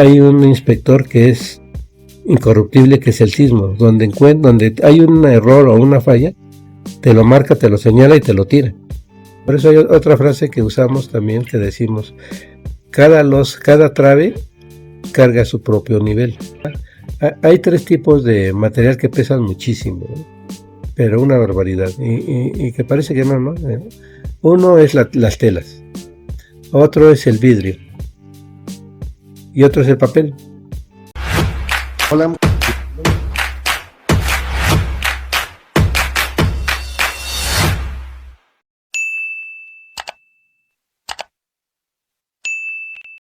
Hay un inspector que es incorruptible, que es el sismo, donde hay un error o una falla, te lo marca, te lo señala y te lo tira. Por eso hay otra frase que usamos también, que decimos, cada trave carga su propio nivel. Hay 3 tipos de material que pesan muchísimo, ¿no? Pero una barbaridad, y que parece que no. Uno es las telas, otro es el vidrio, y otro es el papel. Hola.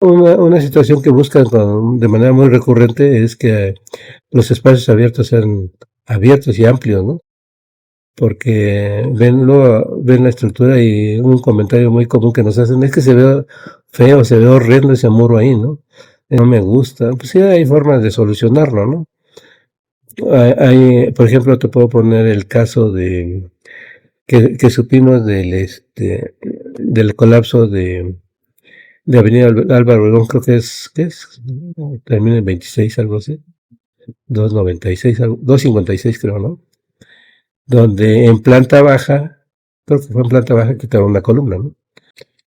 Una situación que buscan de manera muy recurrente es que los espacios abiertos sean abiertos y amplios, ¿no? Porque ven la estructura, y un comentario muy común que nos hacen es que se ve feo, se ve horrendo ese muro ahí, ¿no? No me gusta. Pues sí, hay formas de solucionarlo, ¿no? Por ejemplo, te puedo poner el caso de que supimos del colapso de Avenida Álvaro Obregón. Creo que termina en 26, algo así, 296, 256 creo, ¿no? Donde en planta baja, creo que fue en planta baja, quitaron una columna, ¿no?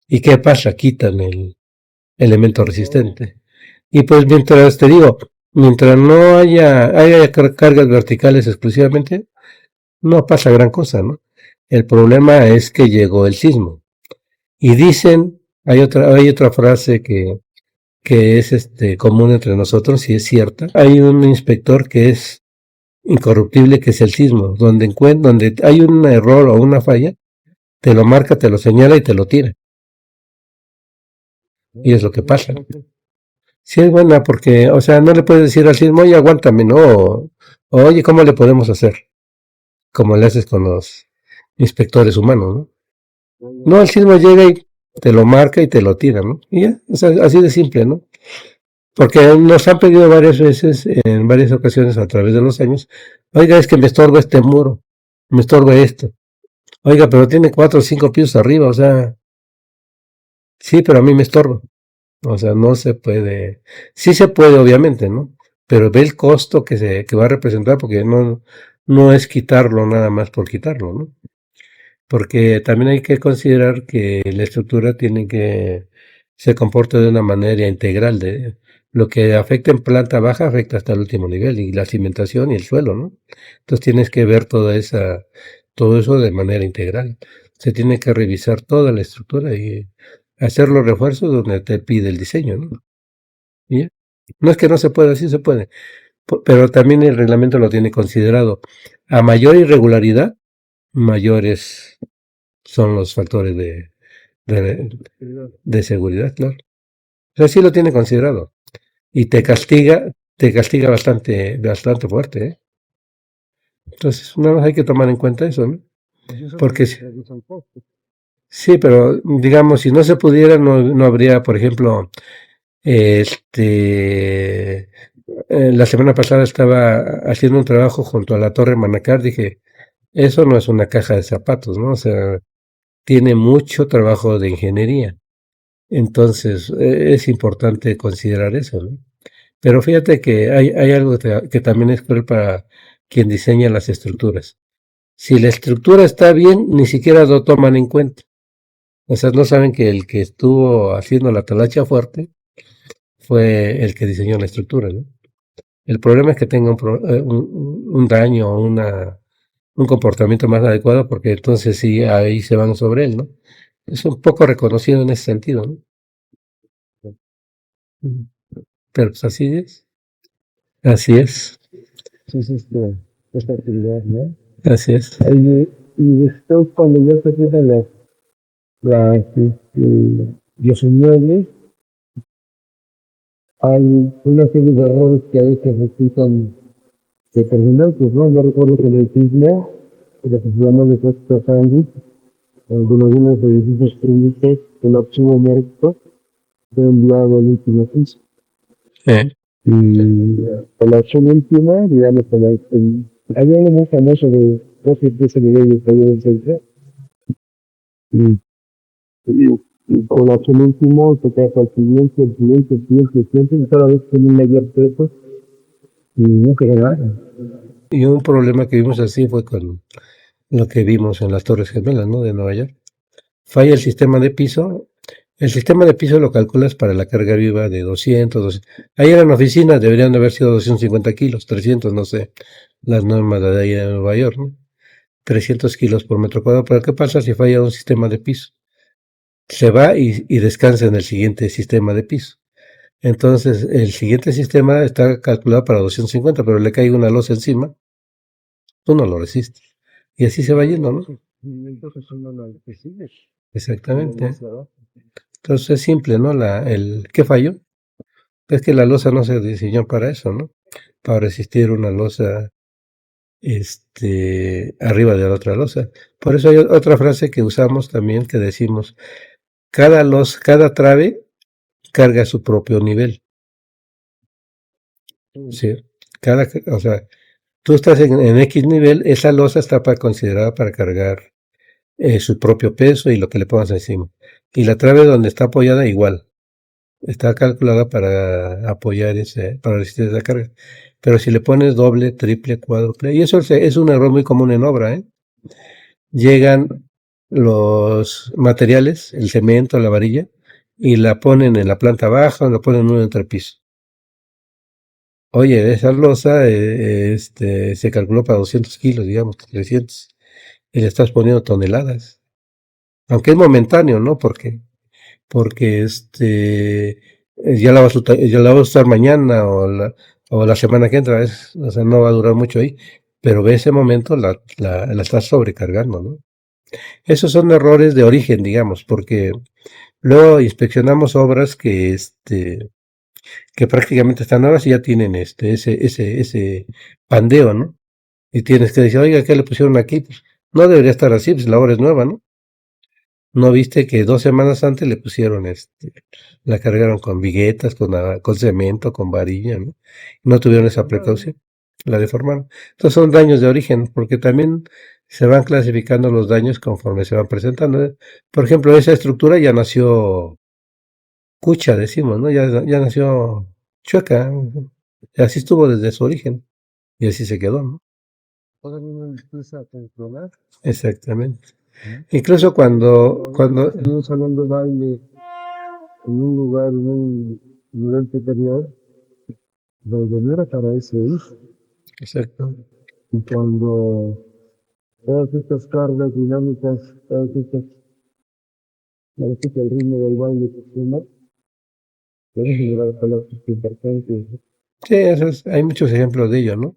¿Y qué pasa? Quitan el elemento resistente. Y pues mientras no haya cargas verticales exclusivamente, no pasa gran cosa, ¿no? El problema es que llegó el sismo. Y dicen, hay otra frase que es común entre nosotros, y es cierta. Hay un inspector que es incorruptible, que es el sismo, donde hay un error o una falla, te lo marca, te lo señala y te lo tira. Y es lo que pasa. Sí es buena porque, o sea, no le puedes decir al sismo, oye, aguántame, ¿no? Oye, ¿cómo le podemos hacer? Como le haces con los inspectores humanos, ¿no? No, el sismo llega y te lo marca y te lo tira, ¿no? Y ya, o sea, así de simple, ¿no? Porque nos han pedido varias veces, en varias ocasiones a través de los años, oiga, es que me estorba este muro, me estorba esto. Oiga, pero tiene 4 o 5 pisos arriba, o sea, sí, pero a mí me estorba. O sea, no se puede. Sí se puede, obviamente, ¿no? Pero ve el costo que va a representar, porque no es quitarlo nada más por quitarlo, ¿no? Porque también hay que considerar que la estructura tiene que se comporta de una manera integral. Lo que afecta en planta baja afecta hasta el último nivel, y la cimentación y el suelo, ¿no? Entonces tienes que ver todo eso de manera integral. Se tiene que revisar toda la estructura y hacer los refuerzos donde te pide el diseño, ¿no? ¿Y ya? No es que no se pueda, sí se puede, pero también el reglamento lo tiene considerado. A mayor irregularidad, mayores son los factores de, de seguridad, claro. O sea, sí lo tiene considerado. Y te castiga bastante, bastante fuerte, ¿eh? Entonces, nada más hay que tomar en cuenta eso, ¿no? Porque sí, pero digamos, si no se pudiera, no habría, por ejemplo, la semana pasada estaba haciendo un trabajo junto a la Torre Manacar. Dije, eso no es una caja de zapatos, ¿no? O sea, tiene mucho trabajo de ingeniería. Entonces, es importante considerar eso, ¿no? Pero fíjate que hay algo que también es cruel para quien diseña las estructuras. Si la estructura está bien, ni siquiera lo toman en cuenta. O sea, no saben que el que estuvo haciendo la talacha fuerte fue el que diseñó la estructura, ¿no? El problema es que tenga un daño o un comportamiento más adecuado, porque entonces sí, ahí se van sobre él, ¿no? Es un poco reconocido en ese sentido, ¿no? Pero pues así es. Así es. Sí, sí, esta actividad, ¿no? Así es. Y después cuando ya se queda las 19, hay una serie de errores que a veces resultan determinantes, ¿no? Yo recuerdo que en el sismo, lo que se llama de Costa Sandy, algunos edificios públicos, el archivo muerto fue enviado al último piso. Eh, Y la opción última, digamos, había uno muy famoso de 12 pisos de leyes que había en Centro. Y Y con el último se queda el siguiente, el siguiente, el siguiente, el siguiente, y cada vez con un mayor peso, y nunca llegaba. Y un problema que vimos así fue con lo que vimos en las Torres Gemelas, ¿no? De Nueva York. Falla el sistema de piso. El sistema de piso lo calculas para la carga viva de 200. Ahí eran oficinas, deberían de haber sido 250 kilos, 300, no sé, las normas de ahí de Nueva York, ¿no? 300 kilos por metro cuadrado. Pero ¿qué pasa si falla un sistema de piso? Se va y descansa en el siguiente sistema de piso. Entonces, el siguiente sistema está calculado para 250, pero le cae una losa encima, tú no lo resistes. Y así se va yendo, ¿no? Entonces uno no lo recibe. Exactamente. Entonces es simple, ¿no? ¿Qué falló? Es que la losa no se diseñó para eso, ¿no? Para resistir una losa arriba de la otra losa. Por eso hay otra frase que usamos también que decimos, cada trave carga su propio nivel. ¿Sí? O sea, tú estás en X nivel, esa losa está considerada para cargar su propio peso y lo que le pongas encima. Y la trave donde está apoyada igual. Está calculada para apoyar para resistir esa carga. Pero si le pones doble, triple, cuádruple, y eso es un error muy común en obra, ¿eh? Llegan los materiales, el cemento, la varilla, y la ponen en la planta baja o la ponen en un entrepiso. Oye, esa losa se calculó para 200 kilos, digamos, 300, y le estás poniendo toneladas. Aunque es momentáneo, ¿no? Porque ya la vas a usar mañana o la semana que entra, o sea, no va a durar mucho ahí, pero ve ese momento la estás sobrecargando, ¿no? Esos son errores de origen, digamos, porque luego inspeccionamos obras que prácticamente están nuevas y ya tienen ese pandeo, ¿no? Y tienes que decir, oiga, ¿qué le pusieron aquí? Pues no debería estar así, pues la obra es nueva, ¿no? ¿No viste que 2 semanas antes le pusieron la cargaron con viguetas, con cemento, con varilla, ¿no? No tuvieron esa precaución, la deformaron. Entonces son daños de origen, porque también se van clasificando los daños conforme se van presentando, ¿eh? Por ejemplo, esa estructura ya nació cucha, decimos, ¿no? Ya nació chueca, y así estuvo desde su origen, y así se quedó, ¿no? Todavía no empieza a controlar. Exactamente. Incluso cuando En un salón de baile, en un lugar, en un nivel superior, donde no era para eso ir. exacto. Y cuando todas estas cargas dinámicas, parece que el ritmo del baile se suma, puede generar palabras importantes. Sí, hay muchos ejemplos de ello, ¿no?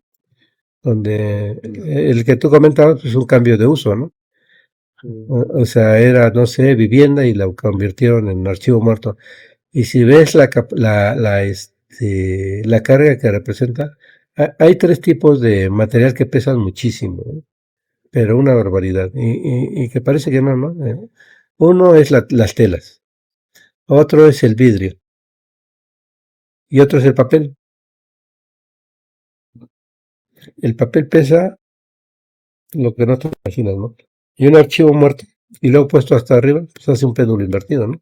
Donde el que tú comentabas pues, es un cambio de uso, ¿no? O sea, era, no sé, vivienda y la convirtieron en archivo muerto. Y si ves la carga que representa, hay 3 tipos de material que pesan muchísimo, ¿eh? Pero una barbaridad. Y que parece que no, ¿no? Uno es las telas, otro es el vidrio y otro es el papel. El papel pesa lo que no te imaginas, ¿no? Y un archivo muerto y luego puesto hasta arriba, pues hace un péndulo invertido, ¿no?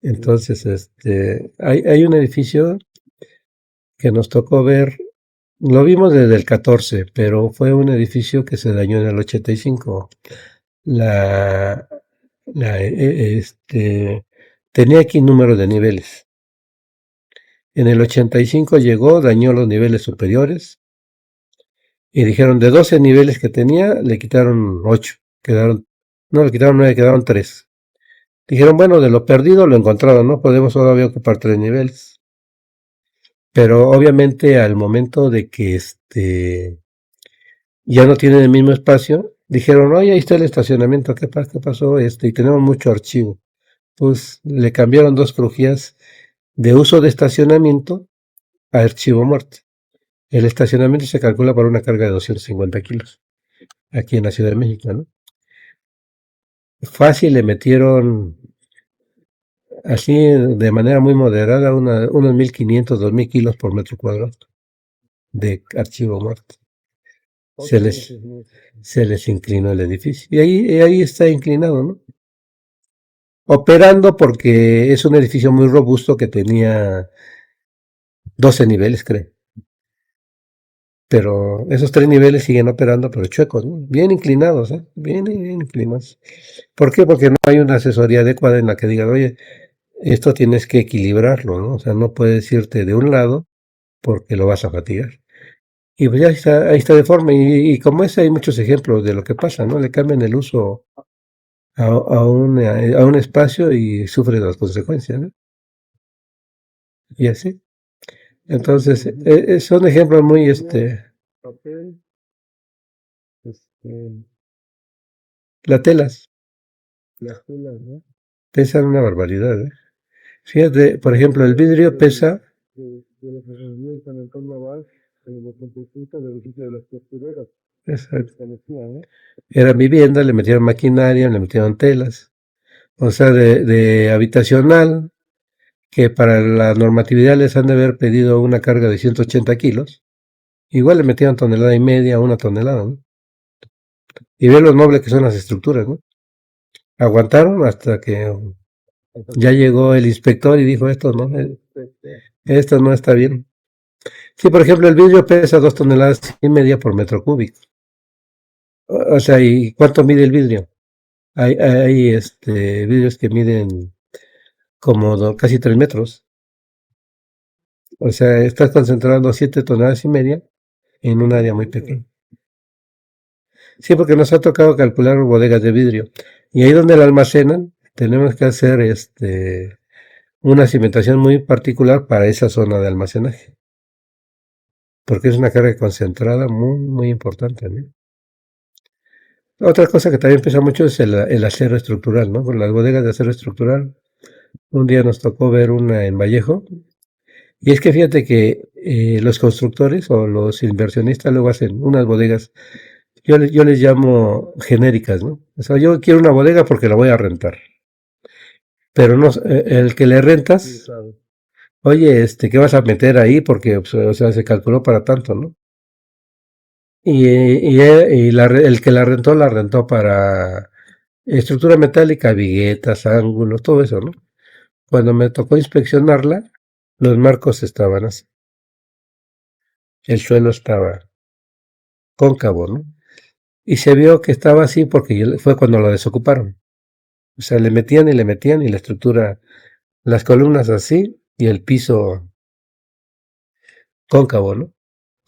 Entonces, hay un edificio que nos tocó ver, lo vimos desde el 14, pero fue un edificio que se dañó en el 85. La, tenía aquí número de niveles. En el 85 llegó, dañó los niveles superiores y dijeron de 12 niveles que tenía, le quitaron 8. No, le quitaron 9, quedaron 3. Dijeron, bueno, de lo perdido lo encontrado, ¿no? Podemos todavía ocupar 3 niveles. Pero obviamente al momento de que ya no tienen el mismo espacio, dijeron, oye, ahí está el estacionamiento, ¿qué pasó? Y tenemos mucho archivo. Pues le cambiaron 2 crujías de uso de estacionamiento a archivo muerto. El estacionamiento se calcula por una carga de 250 kilos, aquí en la Ciudad de México, ¿no? Fácil le metieron así de manera muy moderada unos 1500, 2000 kilos por metro cuadrado de archivo muerto. Se les inclinó el edificio. Y ahí está inclinado, ¿no? operando porque es un edificio muy robusto que tenía 12 niveles, creo. Pero esos 3 niveles siguen operando, pero chuecos, ¿no? Bien inclinados, ¿eh? Bien inclinados. ¿Por qué? Porque no hay una asesoría adecuada en la que digan, oye, esto tienes que equilibrarlo, ¿no? O sea, no puedes irte de un lado porque lo vas a fatigar. Y pues ya ahí está deforme. Y como ese hay muchos ejemplos de lo que pasa, ¿no? Le cambian el uso a un espacio y sufre las consecuencias, ¿no? Y así. Entonces, son ejemplos muy, Papel, este, las telas las telas, ¿no? pesan una barbaridad, ¿eh? Fíjate, por ejemplo, el vidrio pesa, De las herramientas en el carnaval, en los competencias del edificio de las costureras, exacto, pertenecía, ¿no? era vivienda, le metieron maquinaria, le metieron telas, o sea, de habitacional, que para la normatividad les han de haber pedido una carga de 180 kilos, igual le metieron tonelada y media, 1 tonelada, ¿no? Y ve lo noble que son las estructuras, ¿no? Aguantaron hasta que ya llegó el inspector y dijo, esto no está bien. Sí, por ejemplo, el vidrio pesa 2 toneladas y media por metro cúbico. O sea, ¿y cuánto mide el vidrio? Hay vidrios que miden como casi 3 metros. O sea, estás concentrando 7 toneladas y media en un área muy pequeña. Sí, porque nos ha tocado calcular bodegas de vidrio. Y ahí donde la almacenan, tenemos que hacer una cimentación muy particular para esa zona de almacenaje. Porque es una carga concentrada muy importante, ¿no? Otra cosa que también pesa mucho es el acero estructural, ¿no? Por las bodegas de acero estructural. Un día nos tocó ver una en Vallejo. Y es que fíjate que los constructores o los inversionistas luego hacen unas bodegas, yo les llamo genéricas, ¿no? O sea, yo quiero una bodega porque la voy a rentar. Pero no, el que le Sí, rentas, sabe. oye, ¿qué vas a meter ahí? Porque, pues, o sea, se calculó para tanto, ¿no? El que la rentó para estructura metálica, viguetas, ángulos, todo eso, ¿no? Cuando me tocó inspeccionarla, los marcos estaban así. El suelo estaba cóncavo, ¿no? Y se vio que estaba así porque fue cuando lo desocuparon. O sea, le metían y la estructura, las columnas así y el piso cóncavo, ¿no?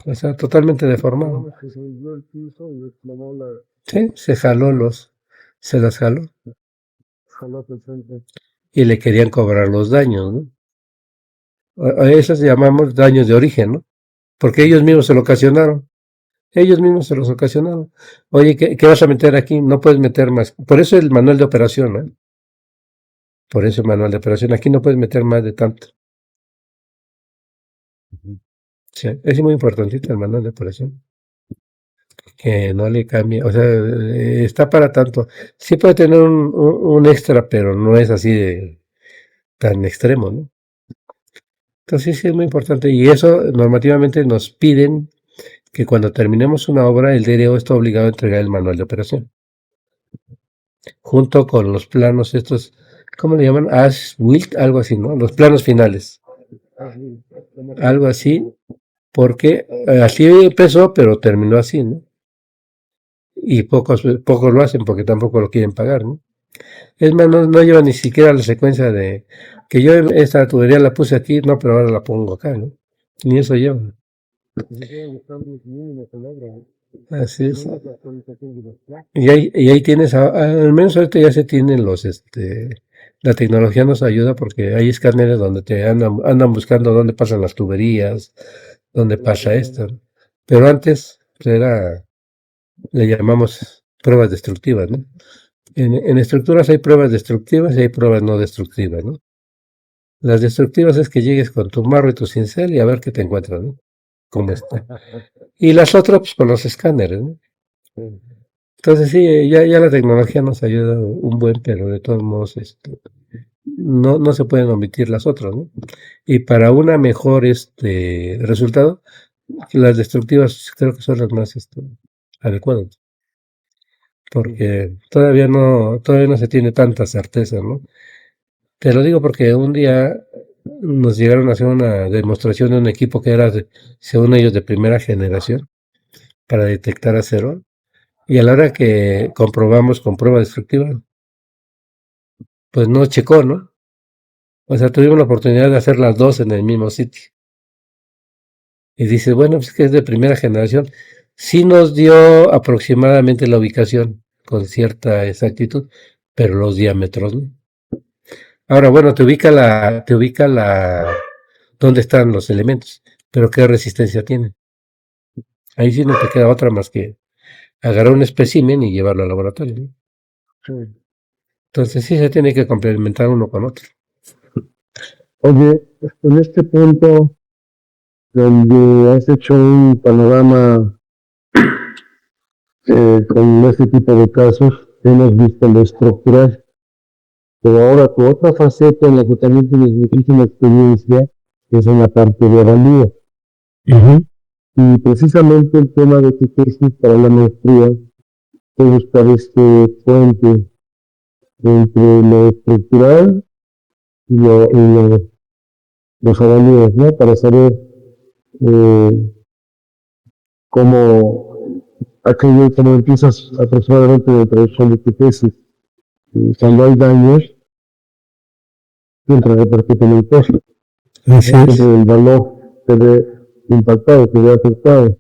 O sea, totalmente deformado. Digamos que se hundió el piso y desplomó la Sí, se las jaló jaló el centro. y le querían cobrar los daños, ¿no? A esos llamamos daños de origen, ¿no? Porque ellos mismos se lo ocasionaron. Ellos mismos se los ocasionaron. Oye, ¿qué vas a meter aquí? No puedes meter más. Por eso el manual de operación, ¿eh? Por eso el manual de operación. Aquí no puedes meter más de tanto. Sí, es muy importantito el manual de operación. Que no le cambie. O sea, está para tanto. Sí puede tener un extra, pero no es así de tan extremo, ¿no? Entonces sí es muy importante. Y eso normativamente nos piden que cuando terminemos una obra, el DRO está obligado a entregar el manual de operación. Junto con los planos estos, ¿cómo le llaman? As-built, algo así, ¿no? Los planos finales. Así, Algo así, porque así empezó, pero terminó así, ¿no? Y pocos lo hacen porque tampoco lo quieren pagar, ¿no? Es más, no lleva ni siquiera la secuencia de que yo esta tubería la puse aquí, no, pero ahora la pongo acá, ¿no? Ni eso lleva. se hicieron los cambios mínimos en la obra, ¿no? Así es. Menos la actualización de los planos. Y ahí tienes, al menos ahorita ya se tienen la tecnología nos ayuda porque hay escáneres donde te andan buscando dónde pasan las tuberías, dónde pasa esto, ¿no? Pero antes pues, le llamamos pruebas destructivas, ¿no? En estructuras hay pruebas destructivas y hay pruebas no destructivas, ¿no? Las destructivas es que llegues con tu marro y tu cincel y a ver qué te encuentras, ¿no? Cómo está. Y las otras, pues con los escáneres, ¿no? Entonces sí, ya la tecnología nos ayuda un buen, pero de todos modos, no se pueden omitir las otras, ¿no? Y para una mejor resultado, las destructivas creo que son las más adecuadas. porque todavía no se tiene tanta certeza, ¿no? Te lo digo porque un día nos llegaron a hacer una demostración de un equipo que era, según ellos, de primera generación para detectar acero. Y a la hora que comprobamos con prueba destructiva, pues no checó, ¿no? O sea, tuvimos la oportunidad de hacer las dos en el mismo sitio. Y dice, bueno, pues que es de primera generación. Sí nos dio aproximadamente la ubicación con cierta exactitud, pero los diámetros, ¿no? Ahora, bueno, dónde están los elementos, pero qué resistencia tienen. Ahí sí no te queda otra más que agarrar un espécimen y llevarlo al laboratorio, ¿no? Sí. Entonces sí se tiene que complementar uno con otro. Oye, en este punto donde has hecho un panorama con este tipo de casos, hemos visto lo estructural, pero ahora tu otra faceta en la que también tienes muchísima experiencia es en la parte de avalúo. Y precisamente el tema de tu tesis para la maestría es buscar este puente entre lo estructural y los avalúos, ¿no? Para saber eh, cómo aquello, como empiezas aproximadamente de traducción de tu tesis, cuando hay daños, siempre repercute en el costo, Así es. siempre el valor se ve impactado, se ve afectado.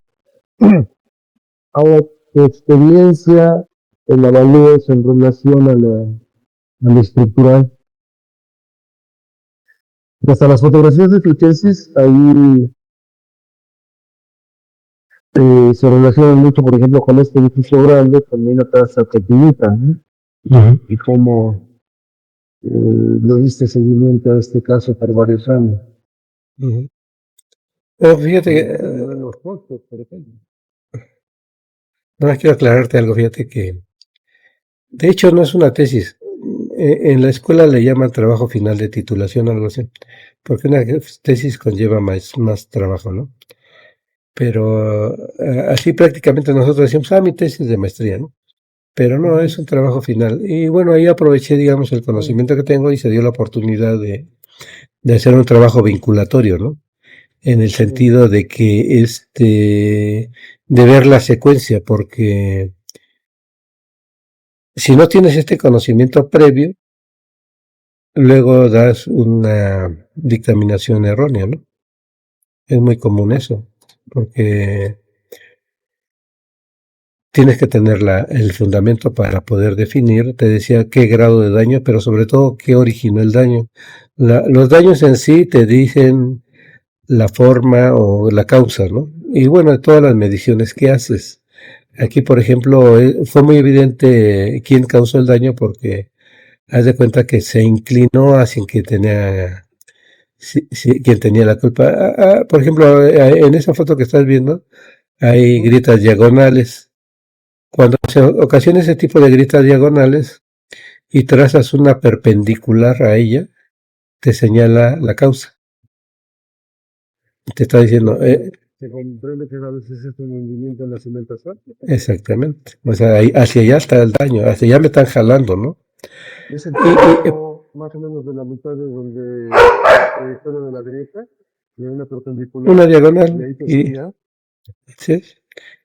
Ahora, tu experiencia en avalúos en relación a lo estructural, hasta las fotografías de tu tesis, ahí se relacionan mucho, por ejemplo, con este edificio grande, también la casa pequeñita, ¿no? Y cómo le diste seguimiento a este caso por varios años. Pero fíjate que, Los costos, por ejemplo. no quiero aclararte algo, fíjate que, de hecho no es una tesis. En la escuela le llaman trabajo final de titulación o algo así, porque una tesis conlleva más trabajo, ¿no? Pero así prácticamente nosotros decimos, mi tesis de maestría, ¿no? Pero no, es un trabajo final. Y bueno, ahí aproveché, digamos, el conocimiento que tengo y se dio la oportunidad de hacer un trabajo vinculatorio, ¿no? En el sentido de que de ver la secuencia, porque si no tienes este conocimiento previo, luego das una dictaminación errónea, ¿no? Es muy común eso, porque tienes que tener el fundamento para poder definir, te decía, qué grado de daño, pero sobre todo qué originó el daño. Los daños en sí te dicen la forma o la causa, ¿no? Y bueno, todas las mediciones que haces. Aquí, por ejemplo, fue muy evidente quién causó el daño porque haz de cuenta que se inclinó hacia quien tenía, quien tenía la culpa. Por ejemplo, en esa foto que estás viendo hay grietas diagonales. Cuando se ocasiona ese tipo de grietas diagonales y trazas una perpendicular a ella, te señala la causa. Te está diciendo, Se comprende que a veces es un hundimiento en la cimentación. exactamente. O sea, hacia allá está el daño, hacia allá me están jalando, ¿no? Es el punto más o menos de la mitad de donde la trayectoria de la grieta y hay una perpendicular. Una Y diagonal. ahí te Y sería. sí,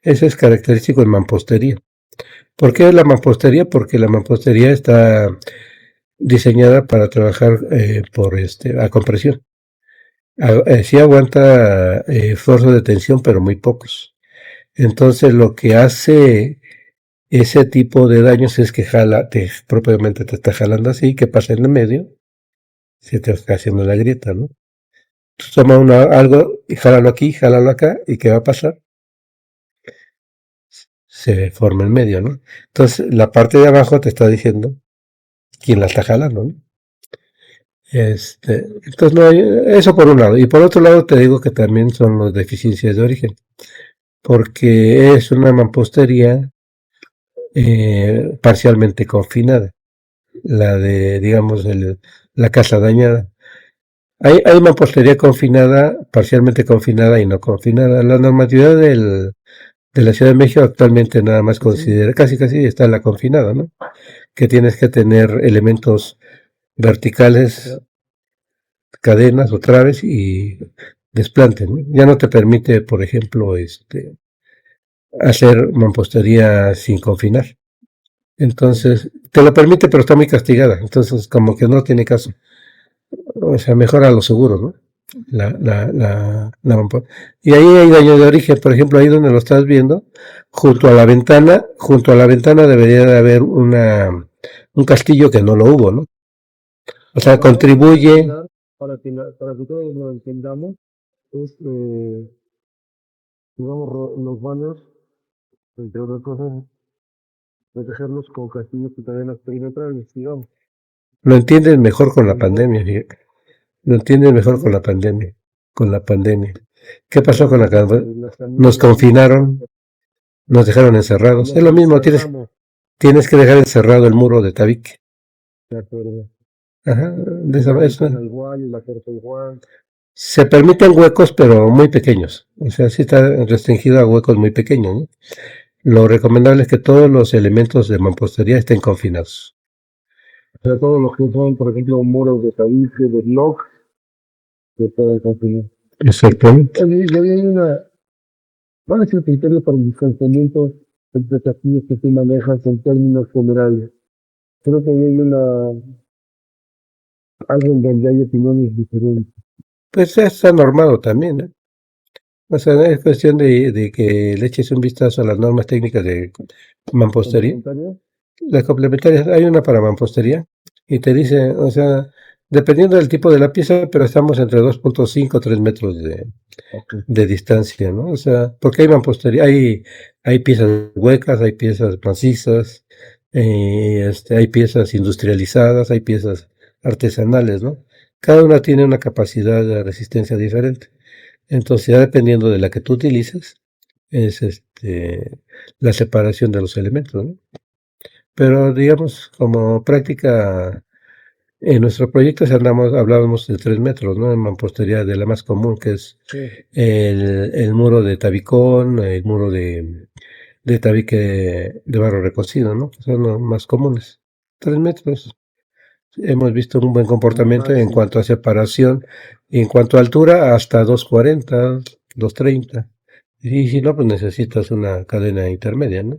eso es característico en mampostería. ¿Por qué la mampostería? Porque la mampostería está diseñada para trabajar a compresión. Sí aguanta esfuerzos de tensión, pero muy pocos. Entonces lo que hace ese tipo de daños es que propiamente te está jalando así, que pasa en el medio, se te está haciendo la grieta, ¿no? Tú toma algo y jálalo aquí, jálalo acá, ¿y qué va a pasar? Se forma el medio, ¿no? Entonces la parte de abajo te está diciendo quién la está jalando, ¿no? Entonces no hay, eso por un lado. Y por otro lado te digo que también son las deficiencias de origen, porque es una mampostería parcialmente confinada, la de, digamos, la casa dañada. Hay mampostería confinada, parcialmente confinada y no confinada. La normatividad del de la Ciudad de México actualmente nada más considera, casi está en la confinada, ¿no? Que tienes que tener elementos verticales, cadenas o traves y desplantes, ¿no? Ya no te permite, por ejemplo, hacer mampostería sin confinar. Entonces, te lo permite, pero está muy castigada. Entonces, como que no tiene caso. O sea, mejora lo seguro, ¿no? Y ahí hay daño de origen, por ejemplo, ahí donde lo estás viendo, junto a la ventana debería de haber un castillo que no lo hubo, ¿no? O sea, contribuye, para que todos lo entendamos, es, digamos, los banners, entre otras cosas, protegerlos con castillos y cadenas perimetrales, digamos. lo entiendes mejor con la pandemia, fíjate. Lo entiendes mejor con la pandemia. Con la pandemia. ¿Qué pasó con la pandemia? Nos confinaron, nos dejaron encerrados. Es lo mismo, tienes que dejar encerrado el muro de tabique. De acuerdo. Ajá, Igual, la puerta igual. se permiten huecos, pero muy pequeños. O sea, sí está restringido a huecos muy pequeños, ¿no? Lo recomendable es que todos los elementos de mampostería estén confinados. O sea, todos los que son, por ejemplo, muros de tabique, de block, que pueden confinar. Exactamente. ¿Cuál es el criterio para el distanciamiento entre castillos que tú manejas en términos generales? Creo que hay algo en donde hay opiniones diferentes. Pues ya está normado también, ¿no? O sea, es cuestión de que le eches un vistazo a las normas técnicas de mampostería. Las complementarias, hay una para mampostería y te dice, o sea, dependiendo del tipo de la pieza, pero estamos entre 2.5 3 metros de distancia, ¿no? O sea, porque hay mampostería, hay piezas huecas, hay piezas macizas, hay piezas industrializadas, hay piezas artesanales, ¿no? Cada una tiene una capacidad de resistencia diferente. Entonces, ya dependiendo de la que tú utilices, es la separación de los elementos, ¿no? Pero digamos, como práctica, en nuestro proyecto hablábamos de 3 metros, ¿no? En mampostería de la más común, que es el muro de tabicón, el muro de tabique de barro recocido, ¿no? Son los más comunes. 3 metros. Hemos visto un buen comportamiento en cuanto a separación y en cuanto a altura hasta 2.40, 2.30. Y si no, pues necesitas una cadena intermedia, ¿no?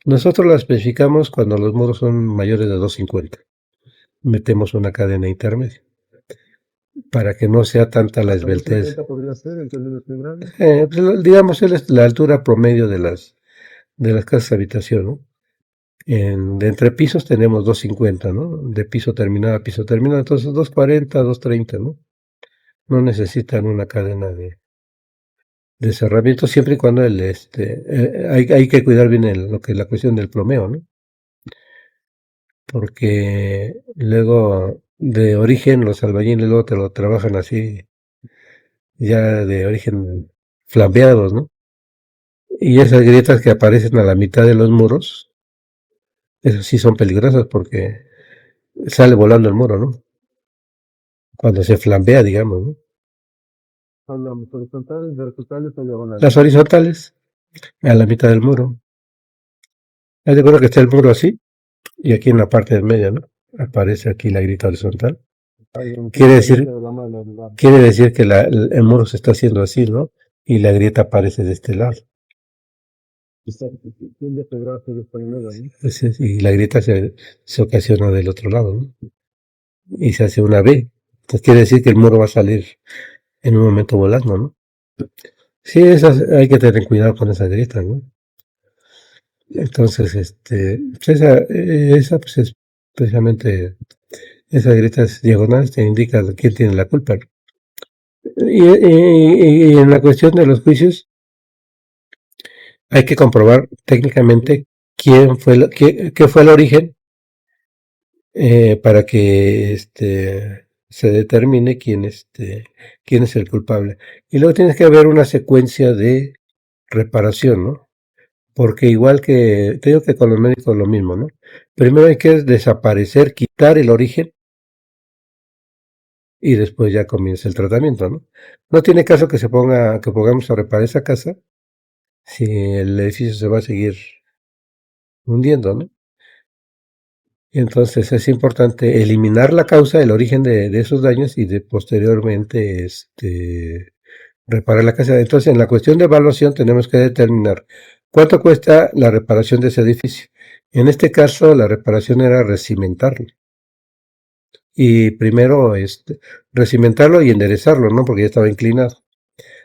Nosotros la especificamos cuando los muros son mayores de 2.50. Metemos una cadena intermedia para que no sea tanta la esbeltez. ¿Podría ser en términos generales? Pues, digamos, es la altura promedio de las casas de habitación, ¿no? De entre pisos tenemos 2.50, ¿no? De piso terminado a piso terminado, entonces 2.40, 2.30, ¿no? No necesitan una cadena de cerramiento siempre y cuando hay que cuidar bien lo que es la cuestión del plomeo, ¿no? Porque luego de origen los albañiles luego te lo trabajan así, ya de origen flambeados, ¿no? Y esas grietas que aparecen a la mitad de los muros, esas sí son peligrosas porque sale volando el muro, ¿no? Cuando se flambea, digamos, ¿no? Hablamos horizontales, verticales o diagonales. Las horizontales, a la mitad del muro. Haz de cuenta que está el muro así, y aquí en la parte del medio, ¿no? Aparece aquí la grieta horizontal. Quiere decir que el muro se está haciendo así, ¿no? Y la grieta aparece de este lado. Y la grieta se ocasiona del otro lado, ¿no? Y se hace una V. Entonces quiere decir que el muro va a salir en un momento volando, ¿no? Sí, hay que tener cuidado con esa grieta, ¿no? Entonces, pues esa pues es precisamente, esas grietas diagonales te indican quién tiene la culpa, ¿no? Y en la cuestión de los juicios, hay que comprobar técnicamente qué fue el origen, para que se determine quién es el culpable. Y luego tienes que haber una secuencia de reparación, ¿no? Porque igual que, te digo que con los médicos lo mismo, ¿no? Primero hay que desaparecer, quitar el origen y después ya comienza el tratamiento, ¿no? No tiene caso que pongamos a reparar esa casa si el edificio se va a seguir hundiendo, ¿no? Entonces es importante eliminar la causa, el origen de esos daños y de posteriormente reparar la casa. Entonces, en la cuestión de evaluación tenemos que determinar cuánto cuesta la reparación de ese edificio. En este caso, la reparación era recimentarlo. Y primero, recimentarlo y enderezarlo, ¿no? Porque ya estaba inclinado.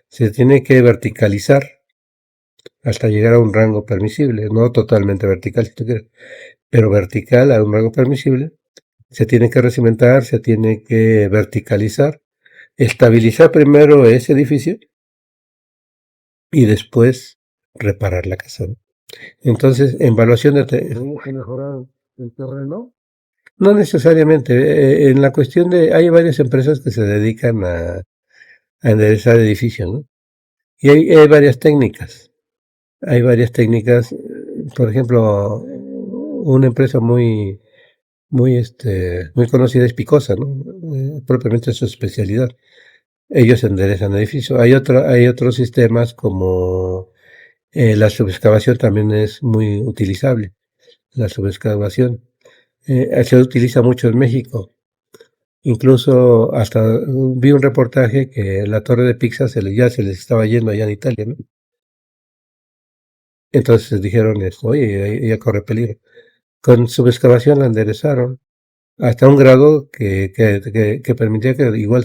Se tiene que verticalizar hasta llegar a un rango permisible, no totalmente vertical, si tú quieres, pero vertical a un rango permisible. Se tiene que recimentar, se tiene que verticalizar, estabilizar primero ese edificio y después reparar la casa, ¿no? Entonces, en evaluación de... ¿Tenemos que mejorar el terreno? No necesariamente. En la cuestión de... Hay varias empresas que se dedican a enderezar edificios, ¿no? Y hay varias técnicas. Hay varias técnicas. Por ejemplo, una empresa muy conocida es Picosa, ¿no? Propiamente es su especialidad. Ellos enderezan edificios. Hay otros sistemas como la subexcavación también es muy utilizable. La subexcavación se utiliza mucho en México. Incluso hasta vi un reportaje que la torre de Pisa ya se les estaba yendo allá en Italia, ¿no? Entonces dijeron, oye, ya corre peligro. Con subexcavación la enderezaron hasta un grado que permitía que igual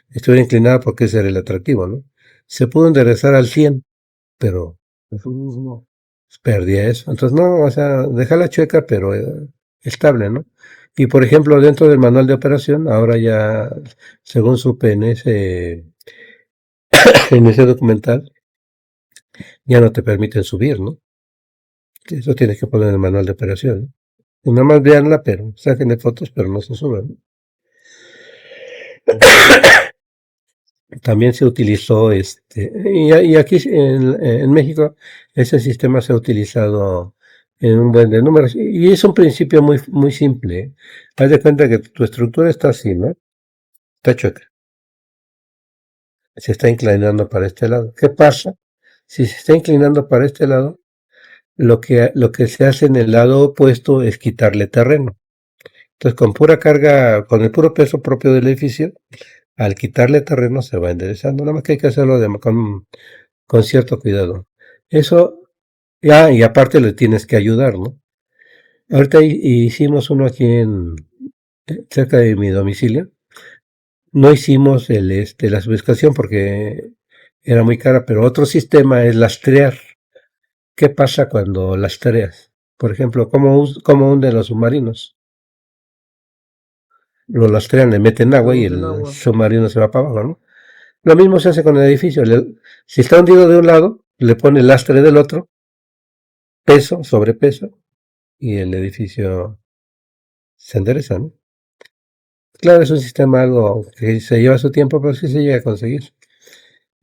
estuviera inclinada porque ese era el atractivo, ¿no? Se pudo enderezar al 100, pero Eso mismo. perdía eso. Entonces, no, o sea, dejarla chueca, pero estable, ¿no? Y por ejemplo, dentro del manual de operación, ahora ya, según supe en ese documental, ya no te permiten subir, ¿no? Eso tienes que poner en el manual de operación, ¿no? Y nada más veanla, pero sáquenle fotos, pero no se suben, ¿no? También se utilizó, y aquí en México, ese sistema se ha utilizado en un buen de números, y es un principio muy simple, ¿eh? Haz de cuenta que tu estructura está así, ¿no? Está chueca, se está inclinando para este lado. ¿Qué pasa? Si se está inclinando para este lado, lo que se hace en el lado opuesto es quitarle terreno. Entonces, con pura carga, con el puro peso propio del edificio, al quitarle terreno se va enderezando. Nada más que hay que hacerlo con cierto cuidado. Eso, ya, y aparte le tienes que ayudar, ¿no? Ahorita hicimos uno aquí cerca de mi domicilio. No hicimos la subestación porque era muy cara, pero otro sistema es lastrear. ¿Qué pasa cuando lastreas? Por ejemplo, ¿cómo hunden los submarinos? Lo lastrean, le meten agua y el submarino se va para abajo, ¿no? Lo mismo se hace con el edificio. Si está hundido de un lado, le pone el lastre del otro, peso, sobrepeso, y el edificio se endereza, ¿no? Claro, es un sistema algo que se lleva su tiempo, pero sí se llega a conseguir.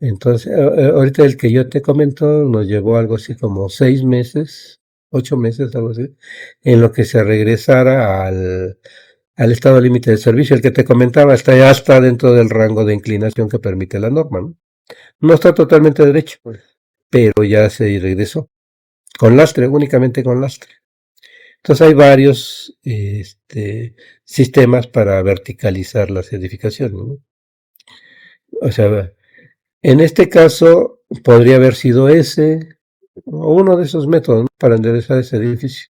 Entonces, ahorita el que yo te comento nos llevó algo así como 6 meses, 8 meses, algo así, en lo que se regresara al estado límite de servicio. El que te comentaba ya está dentro del rango de inclinación que permite la norma, ¿no? No está totalmente derecho, pero ya se regresó. Con lastre, únicamente con lastre. Entonces hay varios sistemas para verticalizar las edificaciones, ¿no? O sea, en este caso podría haber sido ese o uno de esos métodos, ¿no?, para enderezar ese edificio.